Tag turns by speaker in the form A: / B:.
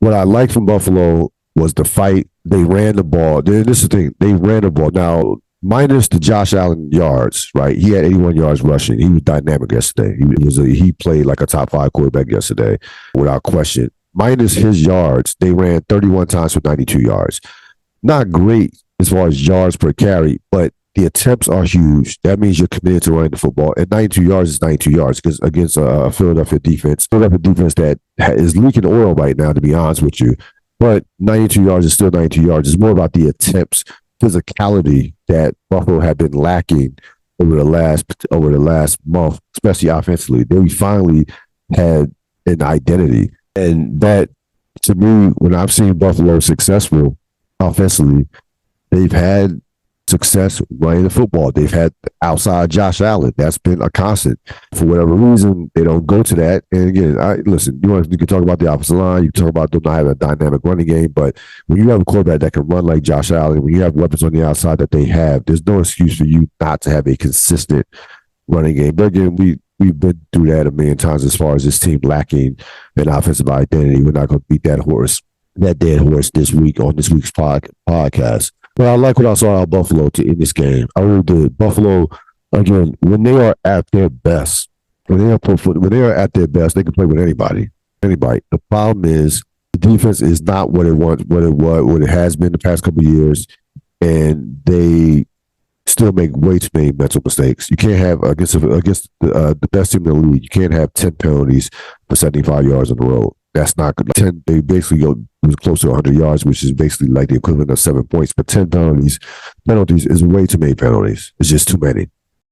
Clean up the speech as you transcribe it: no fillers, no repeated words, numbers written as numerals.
A: what I liked from Buffalo was the fight. They ran the ball. This is the thing. They ran the ball. Now, minus the Josh Allen yards, right? He had 81 yards rushing. He was dynamic yesterday. He played like a top 5 quarterback yesterday, without question. Minus his yards, they ran 31 times for 92 yards. Not great as far as yards per carry, but the attempts are huge. That means you're committed to running the football. And 92 yards is 92 yards because against a Philadelphia defense that is leaking oil right now, to be honest with you. But 92 yards is still 92 yards. It's more about the attempts, physicality that Buffalo had been lacking over the last month, especially offensively. They finally had an identity, and that, to me, when I've seen Buffalo successful offensively, they've had success running the football. They've had outside Josh Allen. That's been a constant. For whatever reason, they don't go to that. And again, listen, you can talk about the offensive line, you can talk about them not having a dynamic running game, but when you have a quarterback that can run like Josh Allen, when you have weapons on the outside that they have, there's no excuse for you not to have a consistent running game. But again, we've been through that a million times as far as this team lacking an offensive identity. We're not going to beat that dead horse this week on this week's podcast. Well, I like what I saw out of Buffalo in this game. I really did. Buffalo, again, when they are at their best, they can play with anybody. Anybody. The problem is the defense is not what it has been the past couple of years, and they still make way too many mental mistakes. You can't have against the best team in the league. You can't have 10 penalties for 75 yards on the road. That's not good. 10, they basically go close to 100 yards, which is basically like the equivalent of 7 points. But 10 penalties is way too many penalties. It's just too many.